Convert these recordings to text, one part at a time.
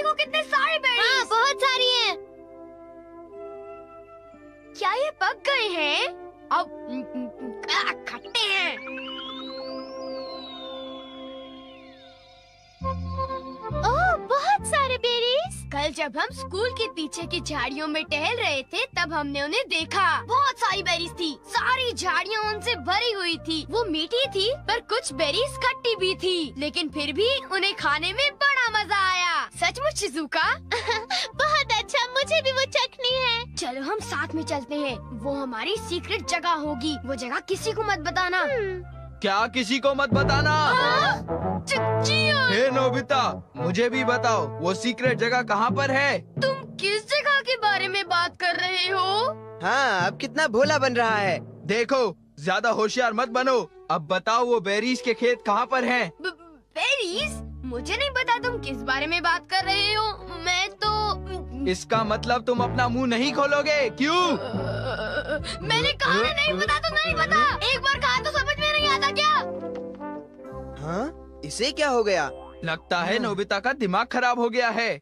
देखो कितने सारे बेरीज। हाँ, बहुत सारी हैं। क्या ये पक गए हैं? अब खट्टे हैं। ओह, बहुत सारे बेरीज। कल जब हम स्कूल के पीछे की झाड़ियों में टहल रहे थे तब हमने उन्हें देखा। बहुत सारी बेरीज थी, सारी झाड़ियाँ उनसे भरी हुई थी। वो मीठी थी पर कुछ बेरीज खट्टी भी थी, लेकिन फिर भी उन्हें खाने में बड़ा मजा आया। सचमुच शिज़ुका? बहुत अच्छा, मुझे भी वो चखनी है। चलो हम साथ में चलते हैं। वो हमारी सीक्रेट जगह होगी। वो जगह किसी को मत बताना। क्या किसी को मत बताना? हे नोबिता, मुझे भी बताओ वो सीक्रेट जगह कहाँ पर है? तुम किस जगह के बारे में बात कर रहे हो? हाँ, अब कितना भोला बन रहा है। देखो, ज्यादा होशियार मत बनो। अब बताओ वो बेरीज के खेत कहाँ पर हैं? बेरीज? मुझे नहीं पता तुम किस बारे में बात कर रहे हो। मैं तो इसका मतलब तुम अपना मुंह नहीं खोलोगे, क्यों? मैंने कहा ना नहीं पता तो नहीं पता। एक बार कहा तो समझ में नहीं आता क्या? हाँ? इसे क्या हो गया? लगता है नोबिता का दिमाग खराब हो गया है।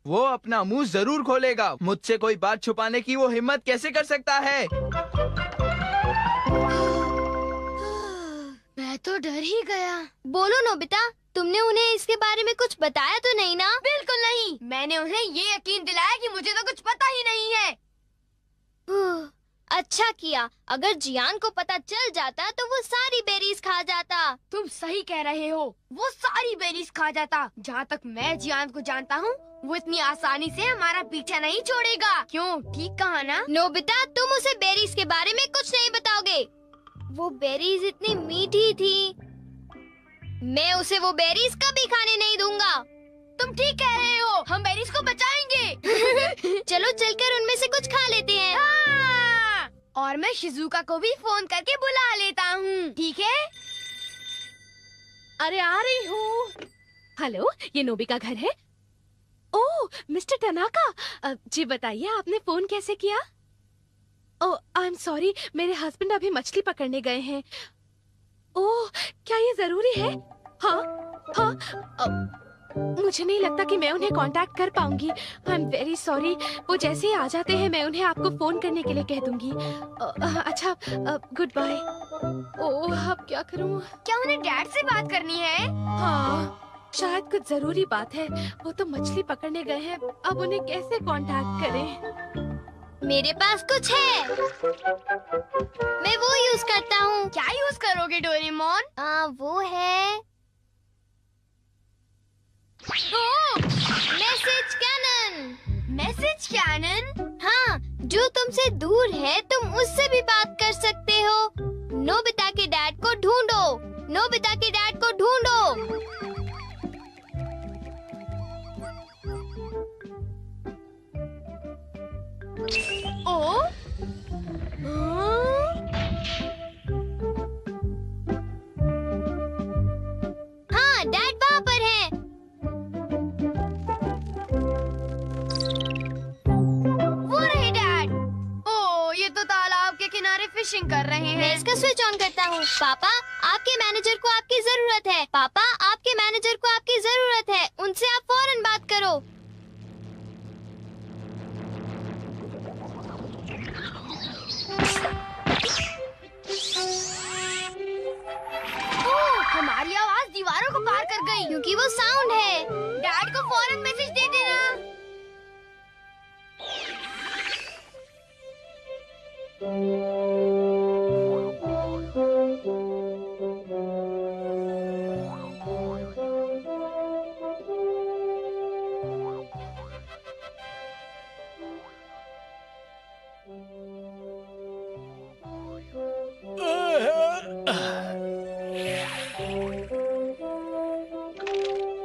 वो अपना मुंह जरूर खोलेगा। मुझसे कोई बात छुपाने की वो हिम्मत कैसे कर सकता है? मैं तो डर ही गया। बोलो नोबिता, तुमने उन्हें इसके बारे में कुछ बताया तो नहीं ना? बिल्कुल नहीं। मैंने उन्हें ये यकीन दिलाया कि मुझे तो कुछ पता ही नहीं है। अच्छा किया। अगर जियान को पता चल जाता तो वो सारी बेरीज खा जाता। तुम सही कह रहे हो, वो सारी बेरीज खा जाता। जहाँ तक मैं जियान को जानता हूँ, वो इतनी आसानी से हमारा पीछा नहीं छोड़ेगा। क्यों, ठीक कहा ना? नोबिता, तुम उसे बेरीज के बारे में कुछ नहीं बताओगे। वो बेरीज इतनी मीठी थी। मैं उसे वो बेरीज कभी खाने नहीं दूंगा। तुम ठीक कह रहे हो, हम बेरीज को बचाएंगे। चलो चलकर उनमें से कुछ खा लेते हैं। हाँ! और मैं शिज़ुका को भी फोन करके बुला लेता हूँ, ठीक है? अरे आ रही हूँ। हेलो, ये नोबी का घर है? ओह, मिस्टर टनाका, जी बताइए आपने फोन कैसे किया? ओह, आई एम सॉरी, मेरे हस्बैंड अभी मछली पकड़ने गए हैं। ओह, क्या ये जरूरी है? हाँ, हाँ, मुझे नहीं लगता कि मैं उन्हें कांटेक्ट कर पाऊंगी। I am very sorry. वो जैसे ही आ जाते हैं मैं उन्हें आपको फोन करने के लिए कह दूंगी। अच्छा, गुड बाय। ओह, अब क्या करूं? क्या उन्हें डैड से बात करनी है? हाँ, शायद कुछ जरूरी बात है। वो तो मछली पकड़ने गए हैं, अब उन्हें कैसे कांटेक्ट करें? मेरे पास कुछ है। मैं वो यूज करता हूँ। क्या यूज करोगे डोरेमोन? वो है मैसेज कैनन। Message cannon? हाँ, जो तुमसे दूर है तुम उससे भी बात कर सकते हो। नोबिता के डैड को ढूंढो। नोबिता के डैड को ढूंढो। ओ? हाँ, डैड वहाँ पर है। वो रहे डैड। ओ, ये तो तालाब के किनारे फिशिंग कर रहे मैं हैं। इसका स्विच ऑन करता हूँ। पापा, आपके मैनेजर को आपकी जरूरत है। पापा, आपके मैनेजर को आपकी जरूरत है। उनसे आप फौरन बात करो। हमारी आवाज दीवारों को पार कर गई। क्योंकि वो साउंड है। डैड को फौरन मैसेज दे देना।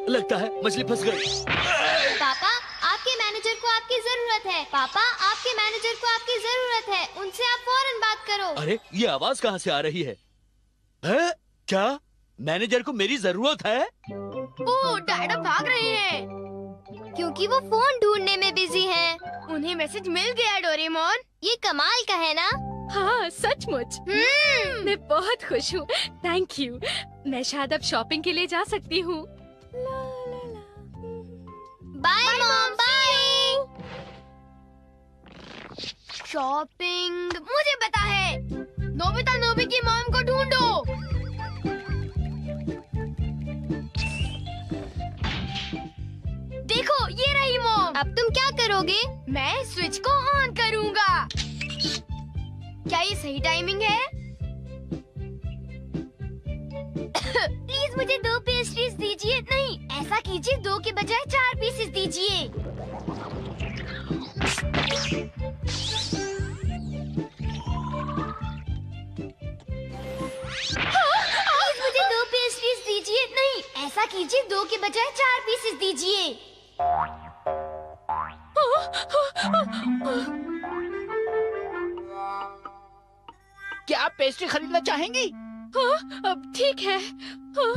लगता है मछली फंस गई। पापा, आपके मैनेजर को आपकी जरूरत है। पापा, आपके मैनेजर को आपकी जरूरत है। उनसे आप फौरन बात करो। अरे, ये आवाज कहाँ से आ रही है? हैं? क्या मैनेजर को मेरी जरूरत है? ओ, डैड अब भाग रहे हैं। क्योंकि वो फोन ढूंढने में बिजी हैं। उन्हें मैसेज मिल गया डोरेमोन। ये कमाल का है ना? हाँ, सचमुच। मैं बहुत खुश हूँ। Thank you. मैं शायद अब शॉपिंग के लिए जा सकती हूँ। Bye mom, bye. शॉपिंग मुझे पता है। नोबिता नोबी की मॉम को ढूंढो। देखो ये रही मॉम। अब तुम क्या करोगे? मैं स्विच को ऑन करूंगा। क्या ये सही टाइमिंग है? प्लीज मुझे 2 पेस्ट्रीज दीजिए। नहीं, ऐसा कीजिए 2 के बजाय 4 पीसेस दीजिए। प्लीज मुझे 2 पेस्ट्रीज दीजिए। नहीं, ऐसा कीजिए 2 के बजाय 4 पीसेस दीजिए। क्या आप पेस्ट्री खरीदना चाहेंगी? हाँ, अब ठीक है। हाँ।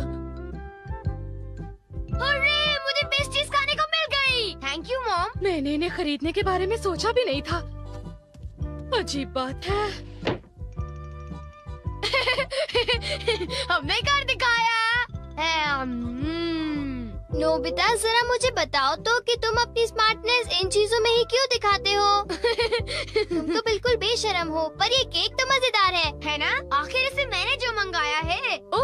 अरे मुझे पेस्ट्रीज खाने को मिल गई। Thank you mom. मैंने इन्हें खरीदने के बारे में सोचा भी नहीं था। अजीब बात है। हमने कर दिखाया। नोबिता, जरा मुझे बताओ तो कि तुम अपनी स्मार्टनेस इन चीजों में ही क्यों दिखाते हो? तुम तो बिल्कुल बेशर्म हो, पर ये केक तो मजेदार है ना? आखिर इसे मैंने जो मंगाया है। ओ,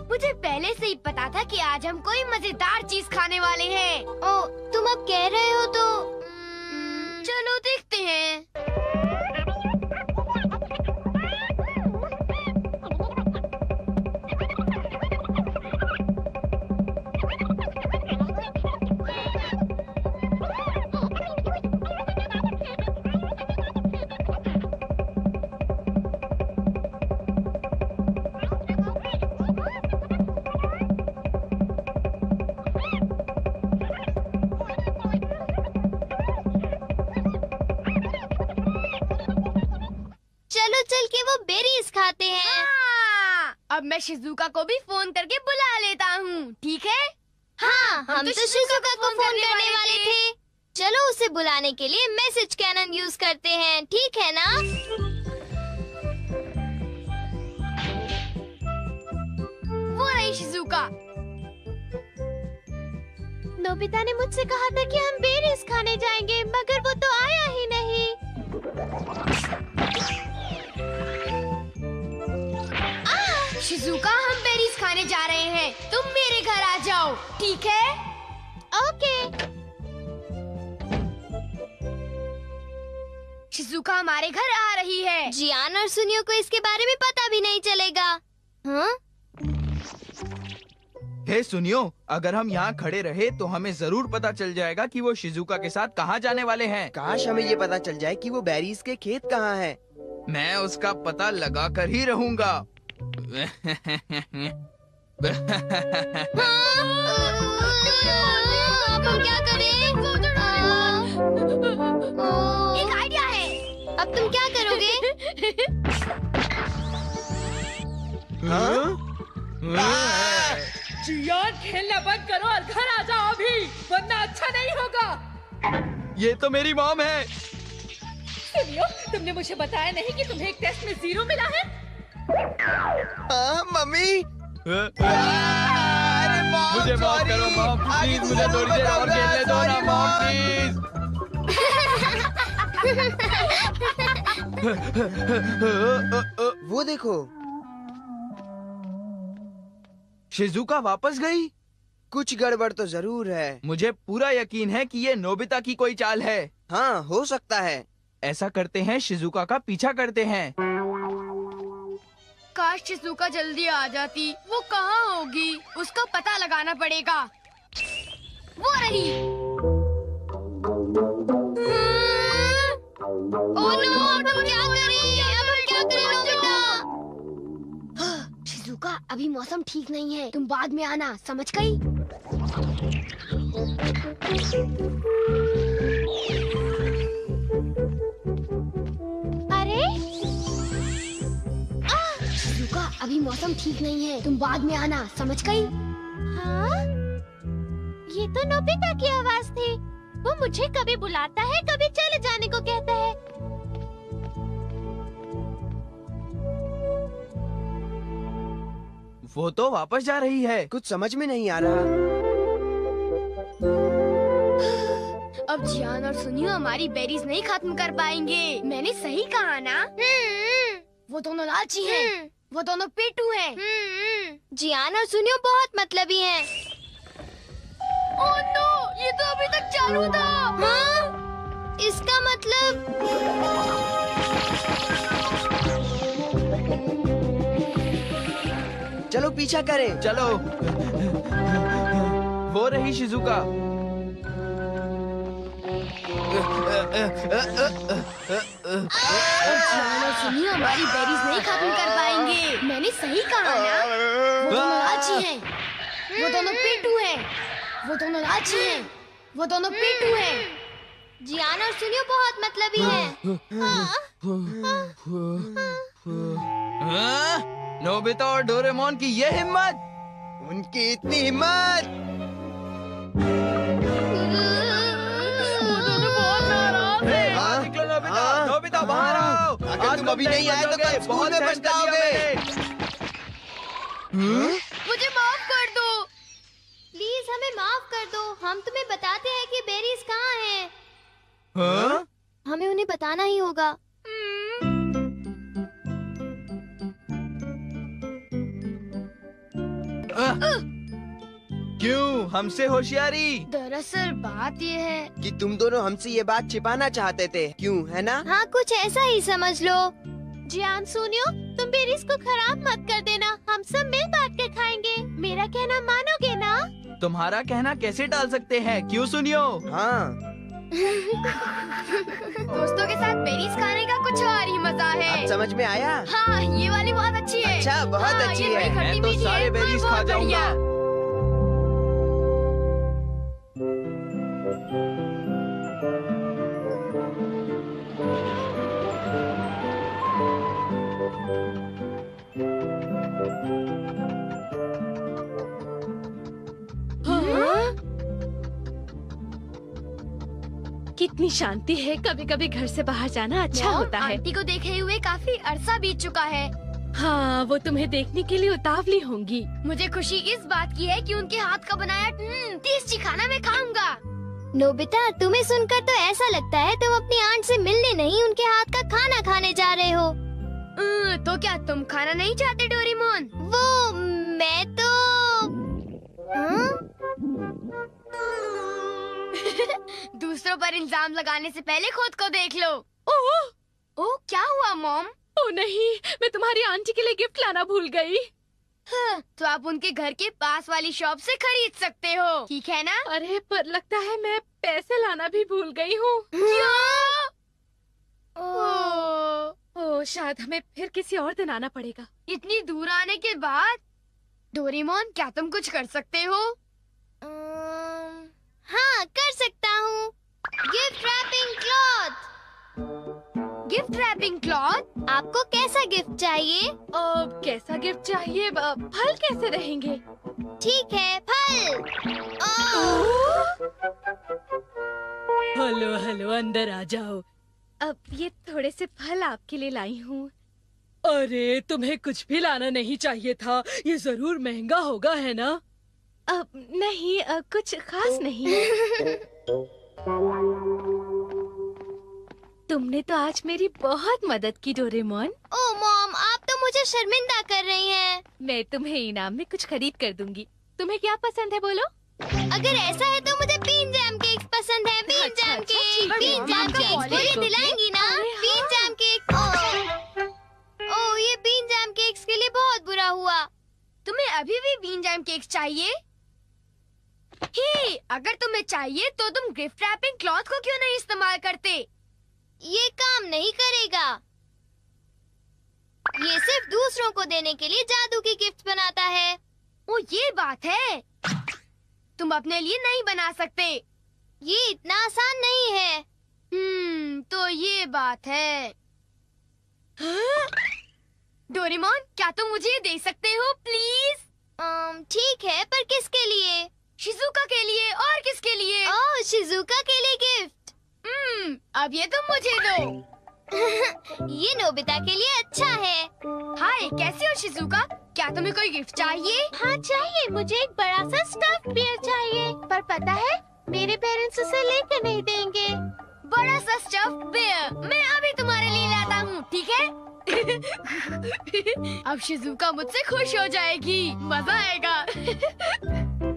मुझे पहले से ही पता था कि आज हम कोई मजेदार चीज खाने वाले हैं। ओ, तुम अब कह रहे हो तो चलो देखते हैं। चल के वो बेरीज खाते हैं। हाँ, अब मैं शिजुका को भी फोन करके बुला लेता हूँ, ठीक है? हाँ, हम तो शिजुका को फोन करने वाले थे। चलो उसे बुलाने के लिए मैसेज कैनन यूज करते हैं, ठीक है ना? वो रही शिजुका। नोबिता ने मुझसे कहा था कि हम बेरीज खाने जाएंगे, मगर वो तो आया ही नहीं। शिजुका, हम बेरीज खाने जा रहे हैं। तुम मेरे घर आ जाओ, ठीक है? ओके। शिजुका हमारे घर आ रही है। जियान और सुनियो को इसके बारे में पता भी नहीं चलेगा। हाँ? हे सुनियो, अगर हम यहाँ खड़े रहे तो हमें जरूर पता चल जाएगा कि वो शिजुका के साथ कहाँ जाने वाले हैं। काश हमें ये पता चल जाए कि वो बेरीज के खेत कहाँ हैं। मैं उसका पता लगा कर ही रहूंगा। अब हम क्या करें? एक आइडिया है। अब तुम क्या करोगे? जियान, खेलना बंद करो और घर आ जाओ अभी, वरना अच्छा नहीं होगा। ये तो मेरी मॉम है। सुनियो, तुमने मुझे बताया नहीं कि तुम्हें एक टेस्ट में 0 मिला है? मम्मी, मुझे माफ करो मॉम, प्लीज मुझे थोड़ी देर और खेलने दो ना मॉम, प्लीज। वो देखो, शिजुका वापस गई। कुछ गड़बड़ तो जरूर है। मुझे पूरा यकीन है कि ये नोबिता की कोई चाल है। हाँ, हो सकता है। ऐसा करते हैं, शिजुका का पीछा करते हैं। काश शिजुका जल्दी आ जाती। वो कहाँ होगी? उसका पता लगाना पड़ेगा। वो रही। ओह नो, अब हम क्या करें? अब हम क्या करें नोबिता? शिजुका, अभी मौसम ठीक नहीं है। तुम बाद में आना, समझ गई? अरे, शिजुका, अभी मौसम ठीक नहीं है। तुम बाद में आना, समझ गई? हाँ? ये तो नोबिता की आवाज थी। वो मुझे कभी बुलाता है, कभी चले जाने को कहता है। वो तो वापस जा रही है। कुछ समझ में नहीं आ रहा। अब जियान और सुनियो हमारी बेरीज नहीं खत्म कर पाएंगे। मैंने सही कहा ना? वो दोनों लालची हैं। वो दोनों पेटू हैं। जियान और सुनियो बहुत मतलबी हैं। ओह नो, ये तो अभी तक चालू था। हाँ? इसका मतलब चलो पीछा करें। चलो। वो रही शिजुका। जियान और सुनियो हमारी बेरीज नहीं खत्म कर पाएंगे। मैंने सही कहा ना? वो दोनों लालची हैं। वो दोनों पेटू हैं। वो दोनों लालची हैं। वो दोनों पेटू हैं। जियान और सुनियो बहुत मतलबी हैं। नोबिता और डोरेमोन की ये हिम्मत! उनकी इतनी हिम्मत! हाँ? निकलो नोबिता! हाँ? नोबिता बाहर आओ! अगर आज तुम अभी नहीं आए तो कल स्कूल में पछताओगे। मुझे माफ कर दो। प्लीज हमें माफ कर दो। हम तुम्हें बताते हैं कि बेरीज कहाँ हैं। हाँ? हमें उन्हें बताना ही होगा। क्यों? हमसे होशियारी? दरअसल बात ये है। कि तुम दोनों हमसे ये बात छिपाना चाहते थे, क्यों, है ना? हाँ, कुछ ऐसा ही समझ लो। जियान सुनियो, तुम बेरीज को खराब मत कर देना। हम सब मिल बांट कर खाएंगे। मेरा कहना मानोगे ना? तुम्हारा कहना कैसे टाल सकते हैं? क्यों सुनियो? हाँ। दोस्तों के साथ बेरीज खाने का कुछ और ही मजा है। अब समझ में आया? हाँ, ये वाली बहुत अच्छी है। अच्छा, बहुत हाँ, अच्छी ये बड़ी है। खट्टी मैं तो मीठी सारे है, बेरीज बहुत खा जाऊंगा। बढ़िया। कितनी शांति है। कभी कभी घर से बाहर जाना अच्छा होता है। आंटी को देखे हुए काफी अरसा बीत चुका है। हाँ, वो तुम्हें देखने के लिए उतावली होंगी। मुझे खुशी इस बात की है कि उनके हाथ का बनाया टेस्टी खाना मैं खाऊंगा। नोबिता, तुम्हें सुनकर तो ऐसा लगता है तुम अपनी आंट से मिलने नहीं, उनके हाथ का खाना खाने जा रहे हो। तो क्या तुम खाना नहीं चाहते डोरेमोन? वो मैं तो दूसरों पर इल्जाम लगाने से पहले खुद को देख लो। ओह, क्या हुआ मॉम? ओ नहीं, मैं तुम्हारी आंटी के लिए गिफ्ट लाना भूल गई। तो आप उनके घर के पास वाली शॉप से खरीद सकते हो, ठीक है ना? अरे पर लगता है मैं पैसे लाना भी भूल गई हूँ। ओ, शायद हमें फिर किसी और दिन आना पड़ेगा। इतनी दूर आने के बाद डोरेमोन, क्या तुम कुछ कर सकते हो? हाँ, कर सकता हूँ। Gift wrapping cloth. Gift wrapping cloth? आपको कैसा गिफ्ट चाहिए? कैसा गिफ्ट चाहिए? फल कैसे रहेंगे? ठीक है, फल। हेलो हेलो, अंदर आ जाओ। अब ये थोड़े से फल आपके लिए लाई हूँ। अरे, तुम्हें कुछ भी लाना नहीं चाहिए था। ये जरूर महंगा होगा, है ना? नहीं, कुछ खास नहीं है। तुमने तो आज मेरी बहुत मदद की डोरेमोन। ओह मॉम, आप तो मुझे शर्मिंदा कर रही हैं। मैं तुम्हें इनाम में कुछ खरीद कर दूंगी। तुम्हें क्या पसंद है बोलो? अगर ऐसा है तो मुझे बीन जैम केक्स पसंद है। बीन अच्छा, जैम अच्छा, केक, ठीक है, bean bean jam jam cakes cake, मुझे ओके। दिलाएंगी ना? अरे बीन हाँ। Jam cake. ओह, ये बीन जैम केक्स के लिए बहुत बुरा हुआ। तुम्हें अभी भी बीन जैम केक्स चाहिए? अगर तुम्हें चाहिए तो तुम गिफ्ट रैपिंग क्लॉथ को क्यों नहीं इस्तेमाल करते? ये काम नहीं करेगा। ये सिर्फ दूसरों को देने के लिए जादू की गिफ्ट बनाता है। ओ, ये बात है। तुम अपने लिए नहीं बना सकते। ये इतना आसान नहीं है। तो ये बात है। डोरेमोन, क्या तुम मुझे ये दे सकते हो प्लीज? ठीक है, पर किसके लिए? शिजुका के लिए। और किसके लिए? ओह, शिजुका के लिए गिफ्ट। अब ये तुम मुझे दो। ये नोबिता के लिए अच्छा है। हाय, कैसी हो शिजुका? क्या तुम्हें कोई गिफ्ट चाहिए? हाँ चाहिए, मुझे एक बड़ा सा स्टफ्ड बियर चाहिए। पर पता है, मेरे पेरेंट्स उसे लेके नहीं देंगे। बड़ा सा स्टफ बेयर मैं अभी तुम्हारे लिए लाता हूँ, ठीक है? अब शिजुका मुझसे खुश हो जाएगी, मजा आएगा।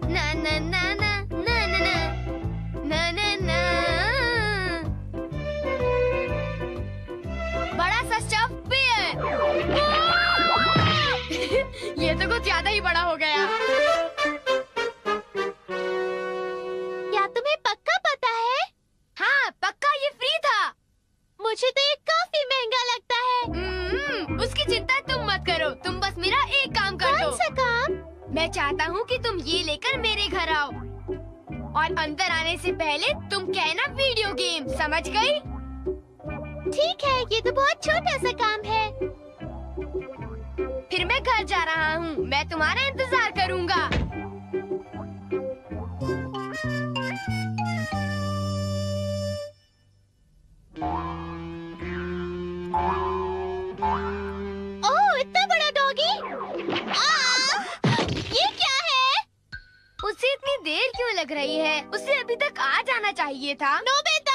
ना ना ना ना ना ना ना ना ना ना। बड़ा सा स्टफ बेयर। ये तो कुछ ज्यादा ही बड़ा हो गया। क्या तुम्हें पक्का पता है? हाँ पक्का, ये फ्री था। मुझे तो ये काफी महंगा लगता है। उसकी चिंता तुम मत करो, तुम बस मेरा एक काम कर दो। कौन सा काम? मैं चाहता हूँ कि तुम ये लेकर मेरे घर आओ और अंदर आने से पहले तुम कहना वीडियो गेम, समझ गई? ठीक है, ये तो बहुत छोटा सा काम है। फिर मैं घर जा रहा हूँ, मैं तुम्हारा इंतजार करूँगा। ओह, इतना बड़ा डॉगी! ये क्या है? उसे इतनी देर क्यों लग रही है? उसे अभी तक आ जाना चाहिए था। नोबिता!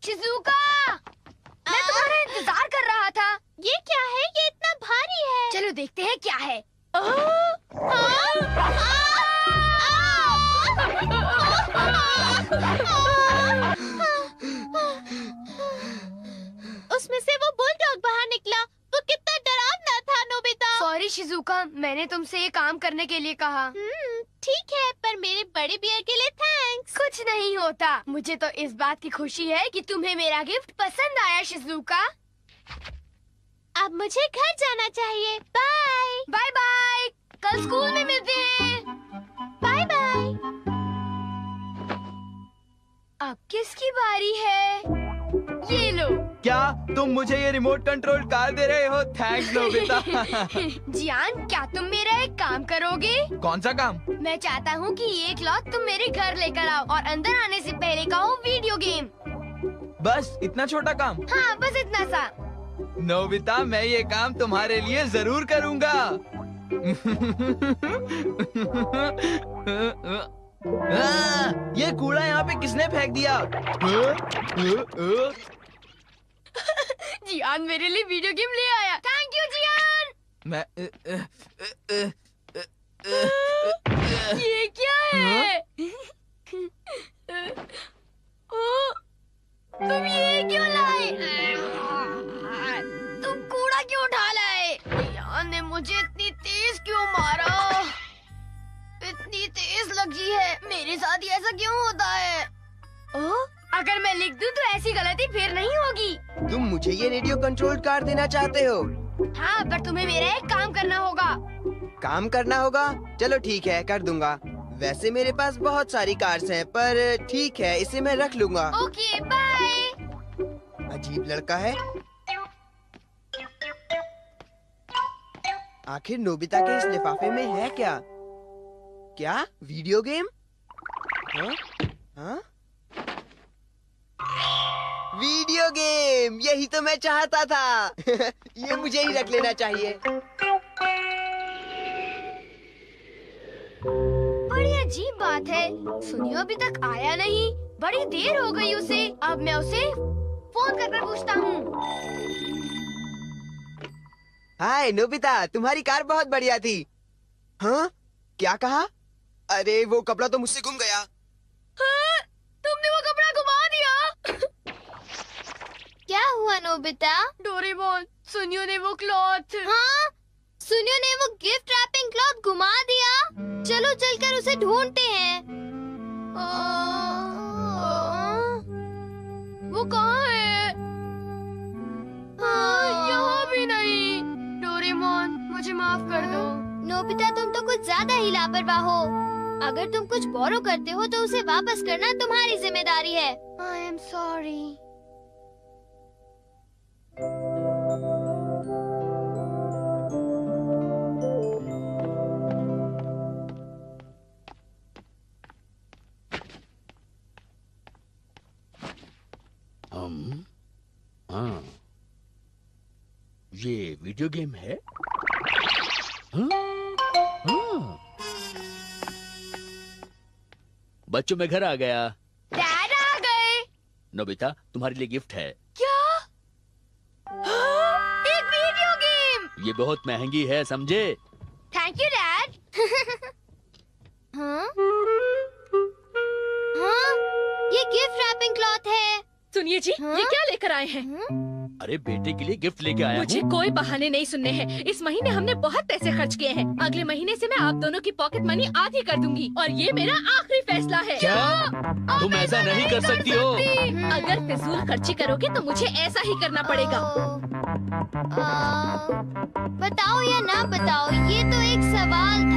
शिजुका, मैं तुम्हारा इंतजार कर रहा था। ये क्या है? ये इतना भारी है। चलो देखते हैं क्या है। उसमें से वो बुलडॉग बाहर निकला। वो कितना डरावना था, नोबिता। सॉरी शिजुका, मैंने तुमसे ये काम करने के लिए कहा। ठीक है, पर मेरे बड़े बियर के लिए थैंक्स। कुछ नहीं होता। मुझे तो इस बात की खुशी है कि तुम्हें मेरा गिफ्ट पसंद आया शिजुका। अब मुझे घर जाना चाहिए। बाय बाय बाय, कल स्कूल में मिलते हैं। Bye bye. अब किसकी बारी है? ये लो। क्या तुम मुझे ये रिमोट कंट्रोल कार दे रहे हो? Thanks Nobita. जियान, क्या तुम मेरा एक काम करोगे? कौन सा काम? मैं चाहता हूँ कि ये क्लॉथ तुम मेरे घर लेकर आओ और अंदर आने से पहले कहो वीडियो गेम। बस इतना छोटा काम? हाँ बस इतना सा। नोबिता, मैं ये काम तुम्हारे लिए जरूर करूँगा। ये कूड़ा यहाँ पे किसने फेंक दिया? जियान मेरे लिए वीडियो गेम ले आया। थैंक यू जियान। मैं ये क्या है? ओ, तुम ये क्यों लाए? तुम कूड़ा क्यों उठा लाए? जियान ने मुझे इतनी तेज क्यों मारा? इतनी तेज लगी है। मेरे साथ ही ऐसा क्यों होता है? ओ, अगर मैं लिख दूं तो ऐसी गलती फिर नहीं होगी। तुम मुझे ये रेडियो कंट्रोल कार देना चाहते हो? हाँ, पर तुम्हें मेरा एक काम करना होगा। काम करना होगा? चलो ठीक है, कर दूंगा। वैसे मेरे पास बहुत सारी कार्स हैं, पर ठीक है, इसे मैं रख लूंगा। Okay bye. अजीब लड़का है। आखिर नोबिता के इस लिफाफे में है क्या? क्या वीडियो गेम? हाँ? हाँ? वीडियो गेम, यही तो मैं चाहता था। ये मुझे ही रख लेना चाहिए। बड़ी अजीब बात है, सुनियो अभी तक आया नहीं। बड़ी देर हो गई उसे। अब मैं उसे फोन करके पूछता हूँ। हाय नोबिता, तुम्हारी कार बहुत बढ़िया थी। हाँ? क्या कहा? अरे वो कपड़ा तो मुझसे गुम गया। हाँ, तुमने वो कपड़ा घुमा दिया। क्या हुआ नोबिता? डोरेमोन, सुनियो ने वो क्लॉथ। हाँ, सुनियो ने वो गिफ्ट रैपिंग क्लॉथ घुमा दिया। चलो चलकर उसे ढूंढते हैं। वो कहाँ है? हाँ, यहाँ भी नहीं। डोरेमोन, मुझे माफ कर दो। नोबिता, तुम तो कुछ ज्यादा ही लापरवाह हो। अगर तुम कुछ बोरो करते हो तो उसे वापस करना तुम्हारी जिम्मेदारी है। I am sorry. हाँ, ये वीडियो गेम है? हाँ? हाँ। बच्चों मैं घर आ गया। डैड आ गए। नोबिता, तुम्हारे लिए गिफ्ट है। क्या? एक वीडियो गेम। ये बहुत महंगी है, समझे? Thank you dad. हाँ? हाँ? ये गिफ्ट रैपिंग क्लॉथ है। सुनिए जी, हाँ? ये क्या लेकर आए हैं? अरे बेटे के लिए गिफ्ट लेके आया मुझे हूँ। कोई बहाने नहीं सुनने हैं। इस महीने हमने बहुत पैसे खर्च किए हैं। अगले महीने से मैं आप दोनों की पॉकेट मनी आधी कर दूंगी और ये मेरा आखिरी फैसला है। क्या? तुम ऐसा नहीं कर सकती हो। अगर फिजूल खर्ची करोगे तो मुझे ऐसा ही करना पड़ेगा। बताओ या ना बताओ, ये तो एक सवाल